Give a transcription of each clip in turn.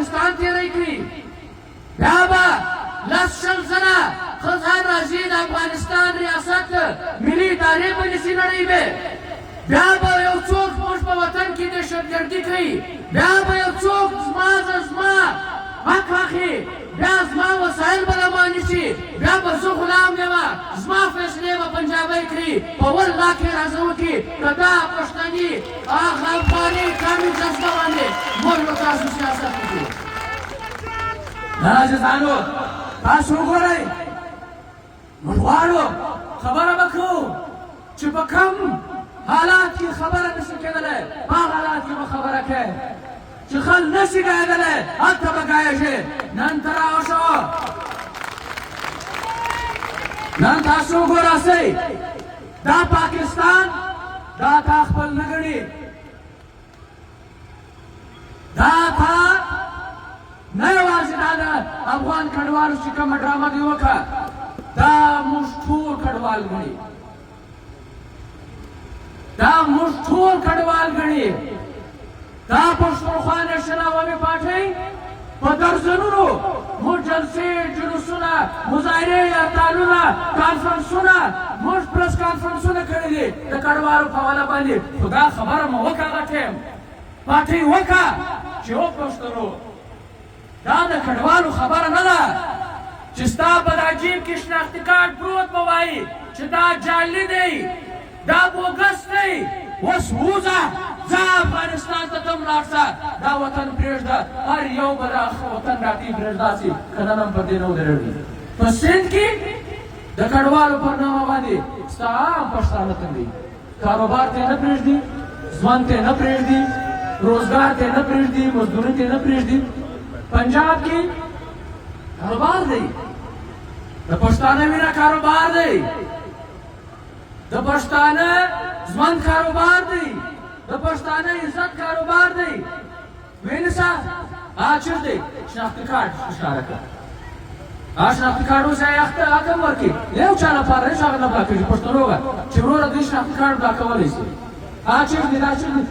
افغانستان تیری کړي بیا به لس شل زره ښځان راځي د افغانستان ریاست ملي ادارې به نیسي نړۍ به بیا به یو څوک موږ په وطن کې دهشتګردي کوي بیا به یو څوک زما حق اخلي بیا زما وسایل به له ما نیسي بیا به زه غلام یمه زما فیصلې به پنجابی کړي په والله کې راځه وکړي که دا پښتني هغه افغاني قانون جذبه باندې موږ به تاسو سیاست وکړو عزیزانو تاسو وګورئ موږ غواړو خبره به کوو چې په کوم حالات کې خبره نشي کېدلی په هغه حالات کې به خبره کوې چې خل نشي ګایدلی هلته به ګایږي نن ته راوشو نن تاسو وګورئ دا پاکستان دا تا خپل نه ګڼي دا تا نه یوازې دا د افغان کډوالو چې کومه ډرامه دې وکړه دا موږ ټول کډوال ګڼي دا موږ ټول کډوال ګڼي دا پښتونخوا نیشنل عوامي پارټۍ په درځنونو موږ جلسې جلوسونه مظاهرې هړتالونه کانفرنسونه موږ پریس کانفرنسونه کړي دي د کډوالو په حواله باندې خو دا خبره مو وکړه هغه ټایم پارټۍ وکړه چې و پښتنو دا د کډوالو خبره نه ده چې ستا په دا جیب کې شناختي کارت پروت به وایي چې دا جعلي دی دا بوګس دی اوس ووځه ځه افغانستان ته ته ولاړ شه دا وطن پرېږده هر یو به دا وطن راته پرېږده چې که نن هم پر دې نه ودرېږي په سند کې د کډوالو پر نامه باندې ستا عام پښتانه تنګوي کاروبار ته نه پرېږدي ژوند ته نه پرېږدي روزګار ته نه پرېږدي مزدوري ته نه پرېږدي پنجاب کې کاروبار دی د پښتانه وینه کاروبار دی د پښتانه ژوند کاروبار دی د پښتانه عزت کاروبار دی وینه سا چیرته دی شناختی کارت اشاره کړه شناختی کارت اوس یې حکم ورکړي یو چا لپاره هېڅ هغه نه بلاکېږي پښتنو به چې وروره دوی شناختی کارت بلاکولی شي چیرته دی دا چیرته دی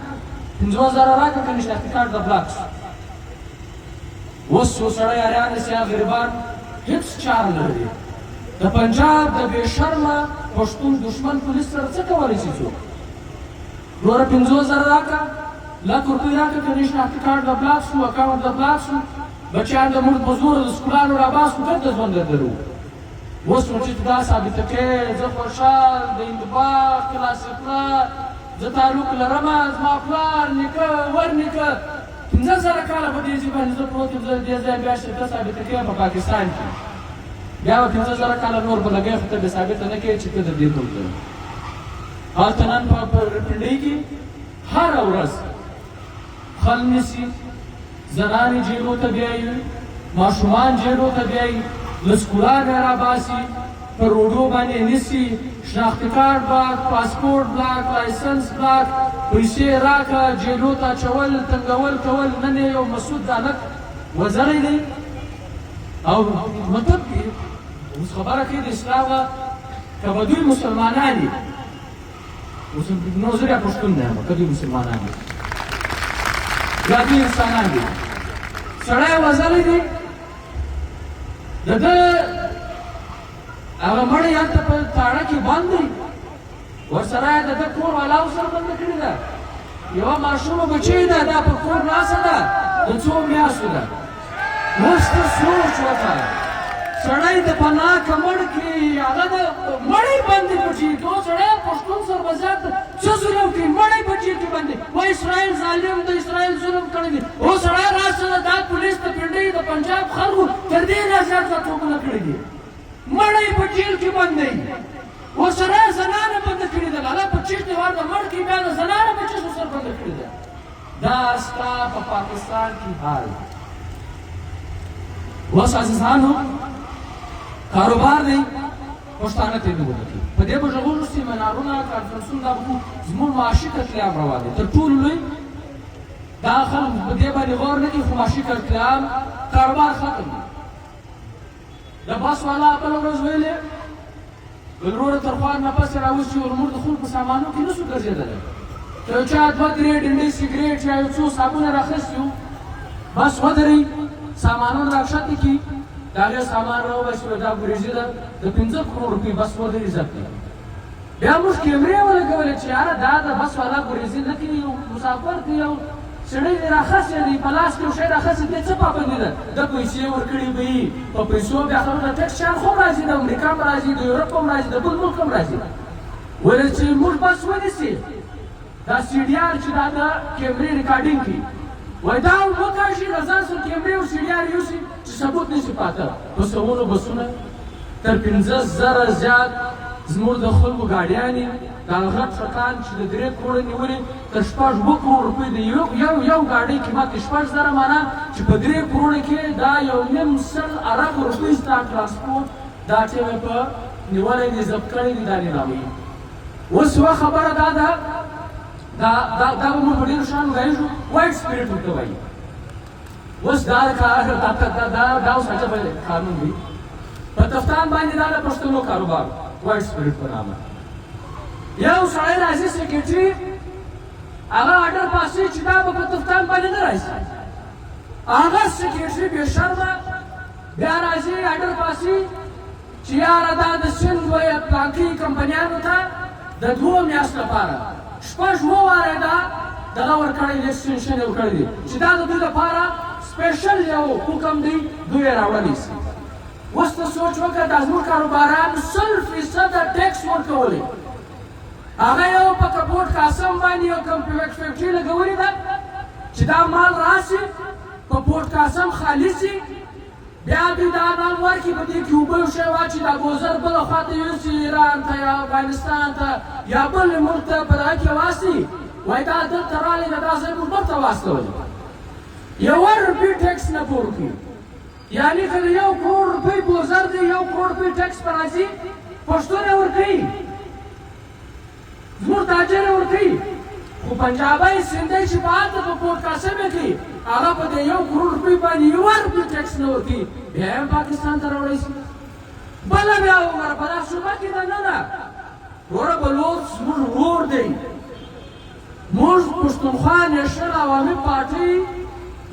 50,000 راکړه که شناختی کارت د بلاک شي اوس یو سړی اریان دی سیاه غریبان هېڅ چاره نه لري د پنجاب د بې شرمه پښتون دشمن پولیس سره څه کولی شي څوک وروره 50,000 راکړه لک روپۍ راکړه که نه شناختي کارت د بلاک شو اکاونټ د بلاک شو بچیان د موږ په زوره د سکولانو راباس کړو ډېر د ژوند درلرو اوس نو چې ته دا ثابته کوې زه خوشحال د هندوباغ کلاسیکله زه تعلق لرمه زما پلار نیکه ورنیکه 15,000 کاله په دې ځای باندې زه پروت یم زه دې ځای بیا چې ته ثابته کوې په پاکستان کې بیا به 15,000 کاله نور به لګوې خو ته بې ثابته نه کوې چې ته د دې ملک یې هلته نن په پنډۍ کې هره ورځ خل نیسي زنانې جیلو ته بیایي ماشومان جیلو ته بیایي له سکولانو یې راباسي په روډو باندې نیسي شناختي کارت بلاک پاسپورټ بلاک لایسنس بلاک پیسې راکړه جیلو ته اچول تنګول کول نن یې یو مسعود دالک وزری دی او مطلب اوس خبره کوي د اسلامه که به دوی مسلمانان دي نو زه بیا پښتون نه یم که دوی مسلمانان دي یا دوی انسانان دي سړی وزلی دی د ده هغه مړی هلته په تاړه کې بند دی ورسره یې د ده کور والاو سره بنده کړې ده یوه ماشومه بچۍ ده دا په کور ناسته ده د څو میاشتو ده اوس ته سوچ وکړه سړی د پناه که مړ کړي هغه د مړی بندې په جیل کې اوس سړی پښتون سربازان ته څه ظلم کوي مړی په جیل کې بندې وایي اسرائیل ظالم د اسرائیل ظلم کړی دی اوس سړی راسه دا پولیس د پنډۍ د پنجاب خلکو تر دې نه زیات ټوکونه کړي دي مړی په جیل کې بندې اوس سړی زنانه بنده کړې ده هغه په چیش دیوار د مړ کې بیا د زنانه په چیشو سر بنده کړې ده دا ستا په پاکستان کې حال اوس عزیزانو کاروبار دی پښتانه ته نه ودرېږي په دې به غږونو سیمینارونه کانفرنسونه دا به زموږ معاشي قتلیام روان دی تر ټولو لوی دا خلک په دې باندې غور نه کوي خو معاشي قتلیام کاروبار ختم دی د بس والا بله ورځ ویلې وروره تر خوار نه پسې راوستي ورمور د خلکو سامانو کې نه شو ګرځېدلی که یو چا 2-3 ډنډۍ سګرېټ یا یو څو صابونه راخیستي وو بس ودرئ سامانونه راکښته کړي د هغې سامان راوباسي دا ګریزي ده د 15 کروړ روپۍ بس ودرې عزت دی بیا موږ کیمرې ولګولې چې یاره دا د بس والا ګریزي نه کوي یو مسافر دی یو سړی دی راخسې دی په لاس کې یو شی راخسې دی څه پابندي ده د پیسې ورکړې به یي په پیسو بیا خلکو ته ټکس شیان خو هم راځي د امریکا هم راځي د یورپ هم راځي د بل ملک هم راځي ولې چې موږ بس ونیسي دا سی ډي آر چې دا د کیمرې ریکارډینګ کوي وایي دا وکاشي د ځان سره کیمرې او سی ډي آر یوسي چې ثبوت نشي پاته په سوونو بسونه تر 15,000 زیات زموږ د خلکو ګاډیانې دا غټ ټرکان چې د 3 کروړه نیولې تر 2 کروړ روپۍ د یو ګاډۍ قیمت 6,000 مانه چې په 3 کروړه کې دا 1.5 ارب روپۍ ستا ټرانسپورټ دا ټیم یې په نیولې دي ضبط کړی دي دا نیلاموي اوس یوه خبره دا ده دا به موږ په ډېرو شیانو ګایږو وایټ سپریټ ورته وایي اوس دا اوس عجبه قانون دی په تفتان باندې دا د پښتنو کاروبار وایټ سپریټ په نامه یو سړی راځي سیکرټري هغه اډر پاسي چې دا به په تفتان باندې نه راځي هغه سیکرټري بې شرمه بیا راځي اډر پاسي چې یاره دا د سند وایي پلانکي کمپنیانو ته د 2 میاشتو لپاره 6 واره دا دغه ورکړی دی اکسټنشن یې ورکړی دی چې دا د دوی لپاره سپیشل یو حکم دی دوی یې راوړلی سي اوس ته سوچ وکړه دا زموږ کاروباران 100% ټیکس ورکولی هغه یو په کپورټ قاسم باندې یو فیکټري لګولې ده چې دا مال راشي په پورټ قاسم خالي سي بیا دوی دا مال ورکړي په دې کې اوبه یو شی واچي دا ګوزر بله خواته یوسي ایران ته یا افغانستان ته یا بل ملک ته په دغه کې واستي وایي دا دلته راغلی ده دا ځای موږ بلته واستولي 1 روپۍ ټیکس نه پور کوي یعنې که د 1 کروړ روپۍ ګوزر دی 1 کروړ روپۍ ټیکس په راځي پښتون یې ورکوي زموږ تاجر یې ورکوي خو پنجابی سندی چې په هلته په پورټ قاسم یې کوي هغه په دې 1 کروړ روپۍ باندې 1 روپۍ ټیکس نه ورکوي بیا هم پاکستان ته راوړی شي بله بیا وګوره په دغه صوبه کې ده نه ده وروره بلوڅ زموږ ورور دی موږ پښتونخوا نیشنل عوامي پارټۍ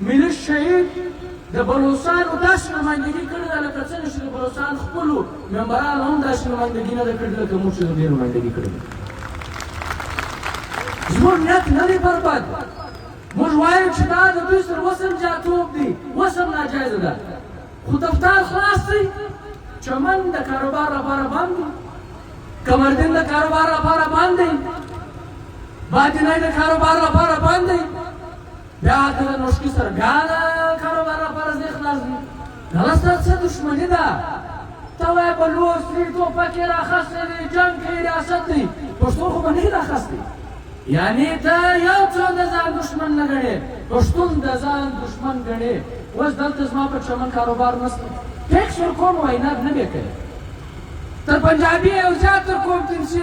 ملي شهید د بلوڅانو داسې نمایندګي کړې ده لکه څنګه چې د بلوڅان خپلو ممبرانو هم داسې نمایندګي نه ده کړې لکه موږ چې د دې نمایندګي کړې ده زموږ نیت نه دی برباد موږ وایو چې دا د دوی سره وسم جاتوب دی وسم ناجایزه ده خو دفتر خلاص دی چمن د کاروبار لپاره بند دی کمردین د کاروبار لپاره بند دی باطنۍ د کاروبار لپاره بند دی بیا که د نوشکي سره بیا د کاروبار لپاره ځای خلاص دی دغه ستا څه دښمني ده ته وایې بلوڅ دی ټوپک یې راخستی دی جنګ کوي ریاست دی پښتون خو به نه راخستی یعنی ته یو څو د ځان دښمن نه ګڼې پښتون د ځان دښمن ګڼې اوس دلته زما په چمن کاروبار نشته ټیکس ورکوم وایي نه به کوې تر پنجابي یو زیات ورکوم تنسي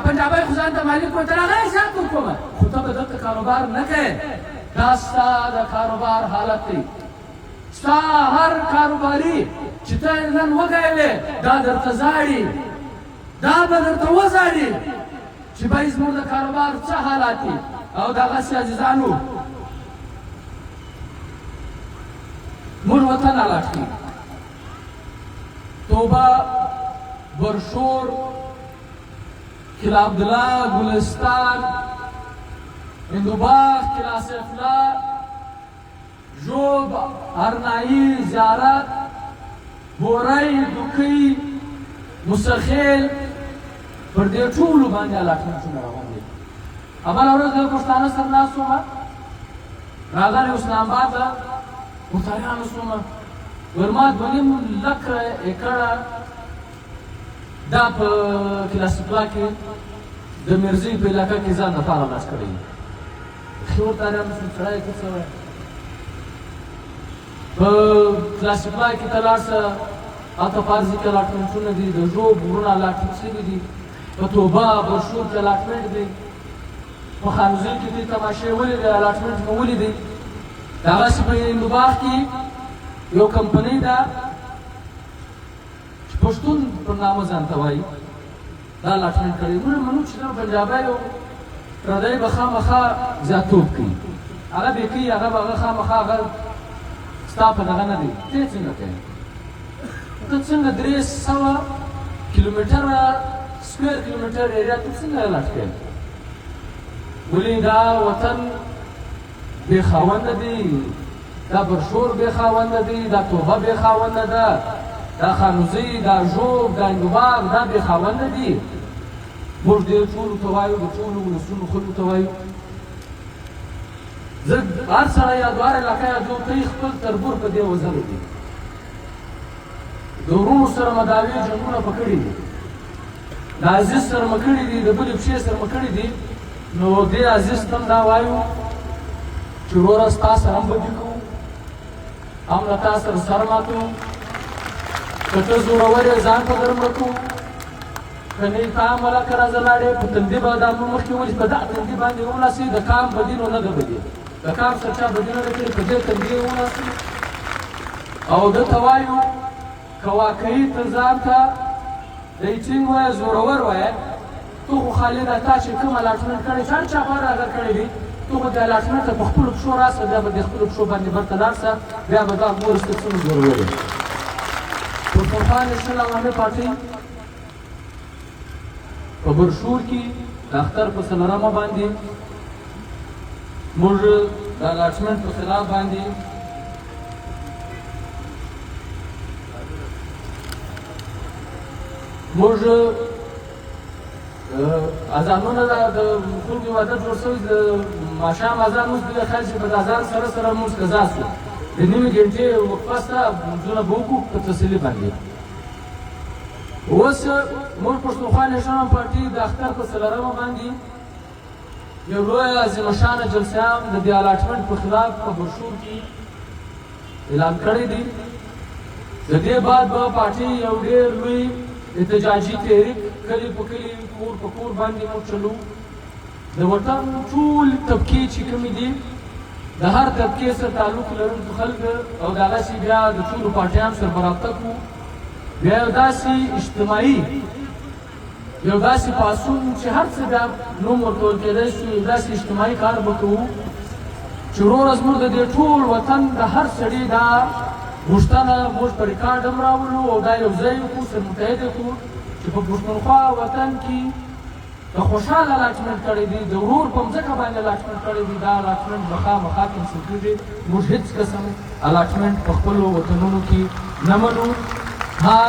پنجابی خو ځان ته مالک وایي تر هغه یې زیات ورکومه خو ته به دلته کاروبار نه کوې دا ستا د کاروبار حالت دی ستا هر کاروباري چې ته نن وګیلې دا درته زاړي دا به درته وزاړي چې باید زموږ د کاروبار څه حالات دي او دغسې عزیزانو موږ وطن الاټ کړي توبه برشور کلا عبدالله گلستان هندوباغ کلا سیفلا ژوب ارنایی زیارت بوری دوکۍ مسخیل پر دې ټولو باندې الاټمنټونه روان دي بله ورځ د پښتانه سره ناست وم راغلی اسلام آباد ته مختاریانو شومه ویل ما 2.5 لکه ایکړه دا په کلاسیکلا کې د میرزۍ په علاقه کې ځان دپاره لاس کړی ښه ورته حیران شوم سړی ته څه وایي په کلاسیکلا کې ته لاړ شه هلته فارزي کې الاټمنټونه دي د ژوب ورونه الاټمنټ شوي دي په توبه برشور کې الاټمنټ دی په خانزۍ کې دې تماشې ولیدې الاټمنټ مې ولیدې دغسې په هندوباغ کې یو کمپنۍ ده چې پښتون پر نامه ځان ته وایي دا الاټمنټ کړی موږ منو چې دا پنجابی و پردی به خامخا زیاتوب کوي هغه به کوي هغه به هغه خامخا هغه ستا په دغه نه دی ته څنګه کوې ته څنګه 300 کیلومتره سکویر کیلومتر ایریا ته څنګه لاټ کوې ولې دا وطن بې خاونده دی دا برشور بې خاونده دی دا توبه بې خاونده ده دا خانوزۍ دا ژوب دا انګباب دا بې خاونده دي موږ دې ټولو ته وایو د ټولو ولسونو خلکو ته وایو زه هر سړی یا د هر علاقه یا جو ته خپل تربور په دې وزلو دي د ورونو سره مداوي جنګونه په کړي دي د عزیز سره مې کړي دي د بلې پښې سره مې کړي دي نو دې عزیز ته هم دا وایو چې وروره ستا سره هم بدي کوو هم له تا سره سر ماتو که ته زورور یې ځان په ګرم رکوو که نه تا ملکه راځه لاړې په تندي به دا مو مخکې ولې په دغه تندي باندې وناسي د کام بدي نو نه ده بدي د کام سره چا بدي نه ده کړې په دې تندي یې وناسي او ده ته وایو که واقعي ته ځان ته دی ټینګ وایه زورور وایه تو خو خالده تا چې کوم الاټمنټ کړی چا چا خوا راغر کړی دي تو خو د الاټمنټ ته په خپلو پښو راسه بیا به د خپلو پښو باندې برته لاړ شه بیا به دا ګورسته څومره زورور دی پښتونخوا نیشنل عوامي پارټۍ په برشور کې د اختر په 4مه باندې موږ د الاټمنټ په خلاف باندې موږ اذانونه د خلکو عادت جوړ شوی د ماښام اذان اوس د خیر چې په اذان سره سره موږ قضا شو د نیمې ګنټې وقفه شته لمونځونه به وکړو په تسلي باندې اوس موږ پښتونخوا نیشنل پارټي د اختر په 4مه باندې یو لویه عظیمه شانه جلسه هم د دې الاټمنټ په خلاف په برشور کې اعلان کړی دی د دې بعد به پارټي یو ډېر لوی احتجاجي تحریک کلی په کلی کور په کور باندې موږ چلو د وطن ټول طبقې چې کومې دي د هر طبقې سره تعلق لرونکي خلک او د هغه سي بیا د ټولو پارټیانو سره برابطه کړو بیا یو داسې اجتماعي یو داسې پاڅون چې هر څه بیا نوم ورکول کېدی شو یو داسې اجتماعي کار به کوو چې وروره زموږ د دې ټول وطن د هر سړي دا غوښتنه موږ په ریکارډ هم راولو او دا یو ځای وکړو سره متحد کړو چې په پښتونخوا وطن کې د خوشحاله الاټمنټ کړی دی د ورور په مځکه باندې الاټمنټ کړی دی دا الاټمنټ به خامخا کینسل کېږي موږ هېڅ قسم الاټمنټ په خپلو وطنونو کې نه منو ها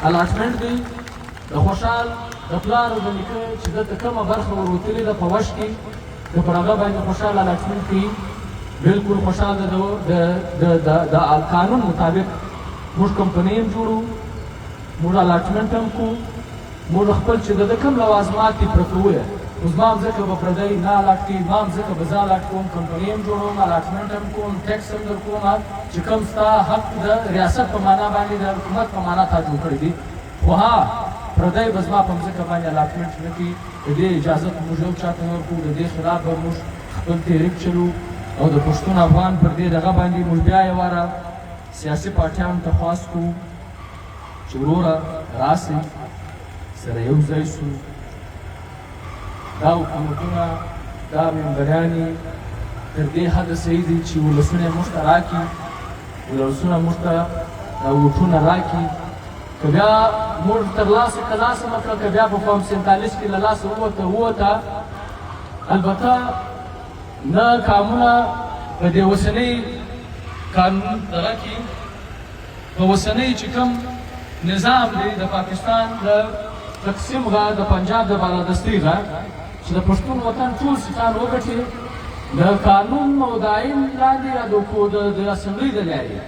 الاټمنټ دی د خوشحال د پلار او د نیکه چې دلته کومه برخه وروتلې ده په وش کې د پر هغه باندې خوشحال الاټمنټ کوي بالکل خوشحال د قانون مطابق موږ کمپنۍ هم جوړو موږ الاټمنټ هم کوو موږ خپل چې د کوم لوازمات دي پوره کوو نو زما مځکه به پردی نه الاټ کوي ما مځکه به زه الاټ کوم کمپنۍ هم جوړوم الاټمنټ هم کوم ټیکس هم در کوم چې کوم ستا حق د ریاست په معنا باندې د حکومت په معنا تا جوړ کړی دي خو ها پردی به زما په مځکه باندې الاټمنټ نه کوي د دې اجازت موږ یو چاته نه ورکوو د دې خلاف به موږ خپل تحریک چلو او د پښتون افغان پر دې دغه باندې موږ بیا یې واره سیاسي پارټیانو ته خواست کوو چې وروره راسئ سره یو ځای شو دا حکومتونه دا ممبرانې تر دې حده صحیح دي چې ولسونه یې موږ ته راکړي ولسونه موږ ته دا ووټونه راکړي که بیا موږ ترلاسه که لاسه مه کړه که بیا په فارم 47 کې له لاسه ووته البته نه کامونه په دې اوسنۍ قانون دغه کې په اوسنۍ چې کوم نظام دی د پاکستان د تقسیم غا د پنجاب د بالادستي غا چې د پښتون وطن ټول سیستان وګټي د قانون او د آئین لاندې یا د اسمبلۍ د لارې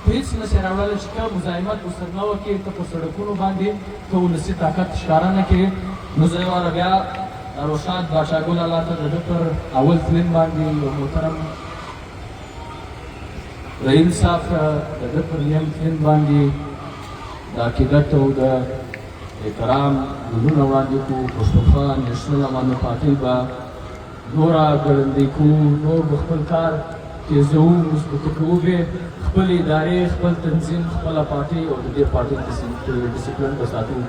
هېڅ نشي راوړلی چې ته مزاحمت ورسره نه وکړې ته په سړکونو باندې ته ولسي طاقت ښکاره نه کړې نو زه یې واره بیا روشاد باچاګل الله ته د ده پر اول فلم باندې یو محترم رحیم صاحب د ده پر یم فلم باندې د عقیدت او د احترام ګلونه وړاندې کړو پښتونخوا نیشنل عوامي پارټۍ به نوره ګړندۍ کوو نور به خپل کار تیزوو مثبته کوو به خپل ادارې خپل تنظیم خپله پارټۍ او د دې پارټۍ ډسپلین به ساتو